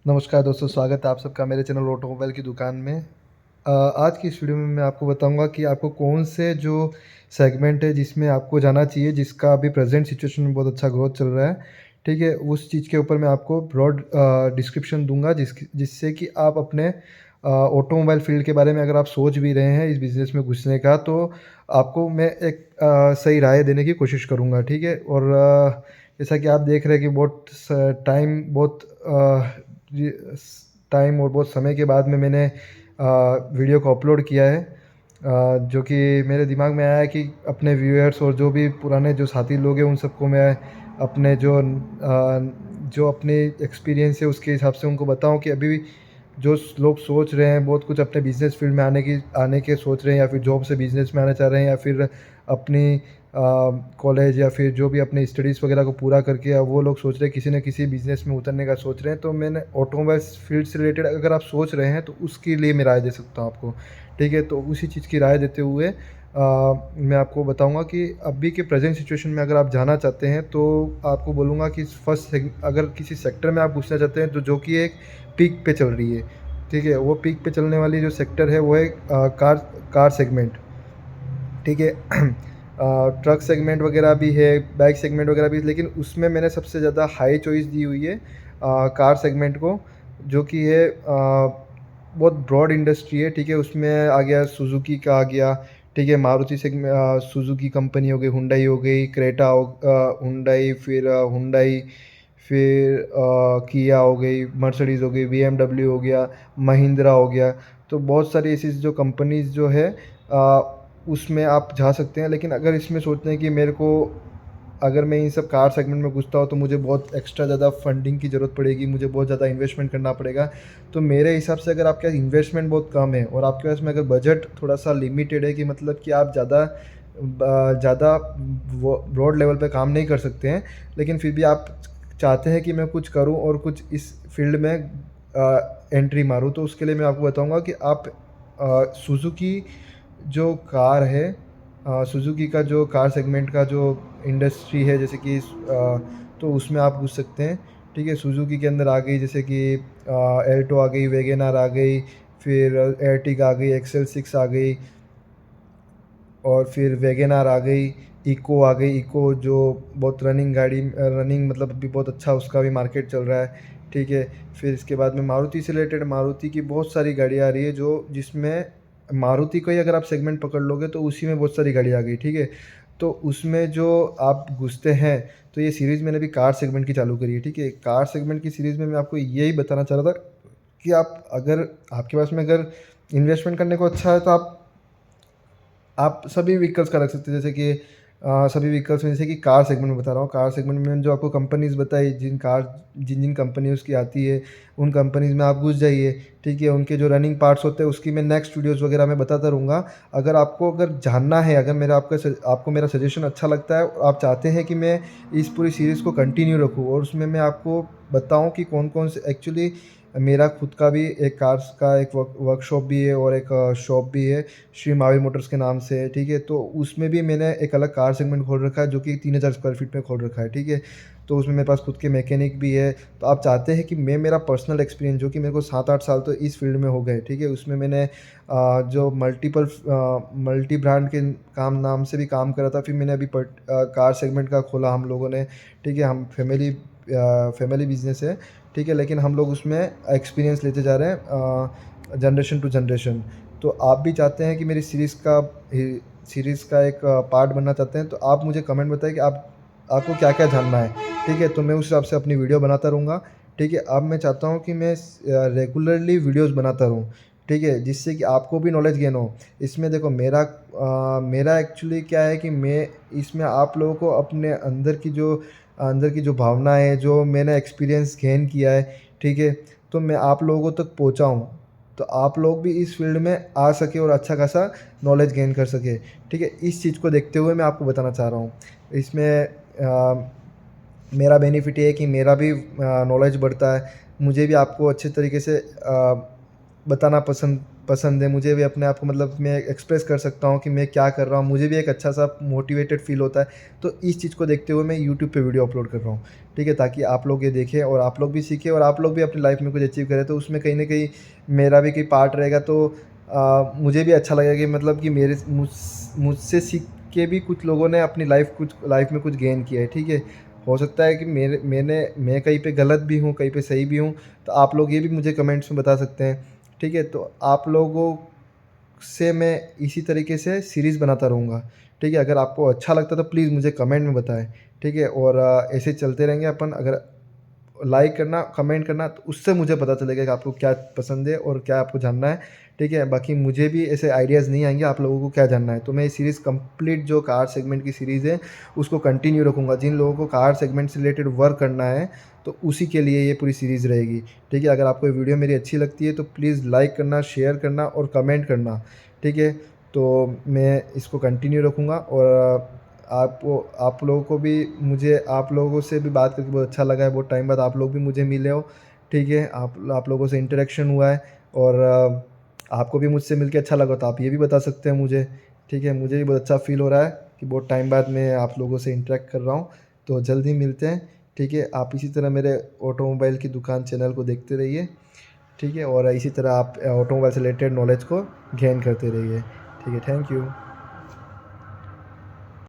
नमस्कार दोस्तों, स्वागत है आप सबका मेरे चैनल ऑटोमोबाइल की दुकान में। आज की इस वीडियो में मैं आपको बताऊंगा कि आपको कौन से जो सेगमेंट है जिसमें आपको जाना चाहिए, जिसका अभी प्रेजेंट सिचुएशन में बहुत अच्छा ग्रोथ चल रहा है। ठीक है, उस चीज़ के ऊपर मैं आपको ब्रॉड डिस्क्रिप्शन दूंगा जिससे कि आप अपने ऑटोमोबाइल फील्ड के बारे में अगर आप सोच भी रहे हैं इस बिज़नेस में घुसने का, तो आपको मैं एक सही राय देने की कोशिश करूँगा। ठीक है, और जैसा कि आप देख रहे हैं कि जी, टाइम और बहुत समय के बाद में मैंने वीडियो को अपलोड किया है, जो कि मेरे दिमाग में आया है कि अपने व्यूअर्स और जो भी पुराने जो साथी लोग हैं उन सबको मैं अपने जो अपने एक्सपीरियंस है उसके हिसाब से उनको बताऊं कि अभी भी जो लोग सोच रहे हैं बहुत कुछ अपने बिजनेस फील्ड में आने के सोच रहे हैं, या फिर जॉब से बिजनेस में आना चाह रहे हैं, या फिर अपनी कॉलेज या फिर जो भी अपनी स्टडीज़ वगैरह को पूरा करके अब वो लोग सोच रहे हैं किसी न किसी बिज़नेस में उतरने का सोच रहे हैं। तो मैंने ऑटोमोबाइल्स फील्ड से रिलेटेड अगर आप सोच रहे हैं तो उसके लिए मैं राय दे सकता हूँ आपको। ठीक है, तो उसी चीज़ की राय देते हुए मैं आपको बताऊँगा कि अभी के प्रेज़ेंट सिचुएशन में अगर आप जाना चाहते हैं तो आपको बोलूँगा कि अगर किसी सेक्टर में आप घुसना चाहते हैं तो जो कि एक पीक पे चल रही है। ठीक है, वो पीक पे चलने वाली जो सेक्टर है वो है कार सेगमेंट। ठीक है। ट्रक सेगमेंट वगैरह भी है, बाइक सेगमेंट वगैरह भी, लेकिन उसमें मैंने सबसे ज़्यादा हाई चॉइस दी हुई है कार सेगमेंट को, जो कि है बहुत ब्रॉड इंडस्ट्री है। ठीक है, उसमें आ गया सुजुकी का आ गया। ठीक है, सुजुकी कंपनी हो गई, हुंडई हो गई, हुंडई, फिर हुंडई, फिर किया हो गई, मर्सिडीज़ हो गई, बीएमडब्ल्यू हो गया, महिंद्रा हो गया। तो बहुत सारी ऐसी जो कंपनीज़ जो है उसमें आप जा सकते हैं। लेकिन अगर इसमें सोचते हैं कि मेरे को अगर मैं इन सब कार सेगमेंट में घुसता हूँ तो मुझे बहुत एक्स्ट्रा ज़्यादा फंडिंग की ज़रूरत पड़ेगी, मुझे बहुत ज़्यादा इन्वेस्टमेंट करना पड़ेगा। तो मेरे हिसाब से अगर आपके पास इन्वेस्टमेंट बहुत कम है और आपके पास में अगर बजट थोड़ा सा लिमिटेड है, कि मतलब कि आप ज़्यादा ब्रॉड लेवल पे काम नहीं कर सकते हैं, लेकिन फिर भी आप चाहते हैं कि मैं कुछ करूं और कुछ इस फील्ड में एंट्री मारूं, तो उसके लिए मैं आपको बताऊंगा कि आप सुजुकी जो कार है, सुजुकी का जो कार सेगमेंट का जो इंडस्ट्री है, जैसे कि तो उसमें आप घुस सकते हैं। ठीक है, सुजुकी के अंदर आ गई जैसे कि एल्टो आ गई, वैगन आर आ गई, फिर एर्टिगा आ गई, एक्सेल 6 आ गई, और फिर वैगन आर आ गई, इको आ गई। इको जो बहुत रनिंग मतलब अभी बहुत अच्छा उसका भी मार्केट चल रहा है। ठीक है, फिर इसके बाद में मारुति से रिलेटेड मारुति की बहुत सारी गाड़ियाँ आ रही है, जो जिसमें मारुति का ही अगर आप सेगमेंट पकड़ लोगे तो उसी में बहुत सारी गाड़ियाँ आ गई। ठीक है, तो उसमें जो आप घुसते हैं, तो ये सीरीज़ मैंने अभी कार सेगमेंट की चालू करी है। ठीक है, कार सेगमेंट की सीरीज़ में मैं आपको यही बताना चाह रहा था कि आप अगर आपके पास में अगर इन्वेस्टमेंट करने को अच्छा है तो आप सभी व्हीकल्स का रख सकते हैं। जैसे कि सभी व्हीकल्स में, जैसे कि कार सेगमेंट में बता रहा हूँ, कार सेगमेंट में मैंने जो आपको कंपनीज़ बताई, जिन जिन कंपनीज़ की आती है उन कंपनीज़ में आप घुस जाइए। ठीक है, उनके जो रनिंग पार्ट्स होते हैं उसकी मैं नेक्स्ट वीडियोज़ वगैरह में बताता रहूँगा। अगर जानना है, अगर आपको मेरा सजेशन अच्छा लगता है और आप चाहते हैं कि मैं इस पूरी सीरीज़ को कंटिन्यू रखूँ और उसमें मैं आपको बताऊँ कि कौन कौन से एक्चुअली मेरा खुद का भी एक कार्स का एक वर्कशॉप भी है और एक शॉप भी है, श्री महावीर मोटर्स के नाम से। ठीक है, तो उसमें भी मैंने एक अलग कार सेगमेंट खोल रखा है, जो कि 3000 स्क्वायर फीट में खोल रखा है। ठीक है, तो उसमें मेरे पास खुद के मैकेनिक भी है। तो आप चाहते हैं कि मैं मेरा पर्सनल एक्सपीरियंस, जो कि मेरे को 7-8 साल तो इस फील्ड में हो गए। ठीक है, उसमें मैंने जो मल्टी ब्रांड के काम नाम से भी काम करा था, फिर मैंने अभी कार सेगमेंट का खोला हम लोगों ने। ठीक है, हम फैमिली बिजनेस है। ठीक है, लेकिन हम लोग उसमें एक्सपीरियंस लेते जा रहे हैं जनरेशन टू जनरेशन। तो आप भी चाहते हैं कि मेरी सीरीज़ का एक पार्ट बनना चाहते हैं, तो आप मुझे कमेंट बताएं कि आपको क्या क्या जानना है। ठीक है, तो मैं उस हिसाब से अपनी वीडियो बनाता रहूँगा। ठीक है, अब मैं चाहता हूँ कि मैं रेगुलरली वीडियोस बनाता रहूँ। ठीक है, जिससे कि आपको भी नॉलेज गेन हो। इसमें देखो मेरा एक्चुअली क्या है कि मैं इसमें आप लोगों को अपने अंदर की जो भावना है, जो मैंने एक्सपीरियंस गेन किया है, ठीक है, तो मैं आप लोगों तक पहुँचाऊँ, तो आप लोग भी इस फील्ड में आ सके और अच्छा खासा नॉलेज गेन कर सके। ठीक है, इस चीज़ को देखते हुए मैं आपको बताना चाह रहा हूँ। इसमें मेरा बेनिफिट ये है कि मेरा भी नॉलेज बढ़ता है, मुझे भी आपको अच्छे तरीके से बताना पसंद पसंद है, मुझे भी अपने आप को मतलब मैं एक्सप्रेस कर सकता हूँ कि मैं क्या कर रहा हूँ, मुझे भी एक अच्छा-सा मोटिवेटेड फ़ील होता है। तो इस चीज़ को देखते हुए मैं यूट्यूब पे वीडियो अपलोड कर रहा हूँ, ठीक है? ताकि आप लोग ये देखें और आप लोग भी सीखें और आप लोग भी अपनी लाइफ़ में कुछ अचीव करें, तो उसमें कहीं न कहीं मेरा भी कोई पार्ट रहेगा, तो मुझे भी अच्छा लगेगा कि मतलब कि मुझसे सीख के भी कुछ लोगों ने अपनी लाइफ़ में कुछ गेन किया है, ठीक है? हो सकता है कि मैं कहीं पे गलत भी हूँ, कहीं पे सही भी हूँ, तो आप लोग ये भी मुझे कमेंट्स में बता सकते हैं, ठीक है? तो आप लोगों से मैं इसी तरीके से सीरीज़ बनाता रहूँगा, ठीक है? अगर आपको अच्छा लगता है तो प्लीज़ मुझे कमेंट में बताएँ, ठीक है? और ऐसे चलते रहेंगे अपन। अगर लाइक करना, कमेंट करना, तो उससे मुझे पता चलेगा कि आपको क्या पसंद है और क्या आपको जानना है, ठीक है? बाकी मुझे भी ऐसे आइडियाज़ नहीं आएँगे आप लोगों को क्या जानना है। तो मैं ये सीरीज़ कंप्लीट जो कार सेगमेंट की सीरीज़ है, उसको कंटिन्यू रखूँगा। जिन लोगों को कार सेगमेंट से रिलेटेड वर्क करना है, तो उसी के लिए ये पूरी सीरीज़ रहेगी, ठीक है? अगर आपको ये वीडियो मेरी अच्छी लगती है, तो प्लीज़ लाइक करना, शेयर करना और कमेंट करना, ठीक है? तो मैं इसको कंटिन्यू रखूँगा और आप लोगों को भी मुझे आप लोगों से भी बात करके बहुत अच्छा लगा है, बहुत टाइम बाद आप लोग भी मुझे मिले हो, ठीक है? आप लोगों से इंटरेक्शन हुआ है और आपको भी मुझसे मिलके अच्छा लगा तो आप ये भी बता सकते हैं मुझे, ठीक है? मुझे भी बहुत अच्छा फ़ील हो रहा है कि बहुत टाइम बाद मैं आप लोगों से इंटरेक्ट कर रहा हूँ, तो जल्द ही मिलते हैं, ठीक है? आप इसी तरह मेरे ऑटोमोबाइल की दुकान चैनल को देखते रहिए, ठीक है? और इसी तरह आप ऑटोमोबाइल से रिलेटेड नॉलेज को गेन करते रहिए, ठीक है? Thank you.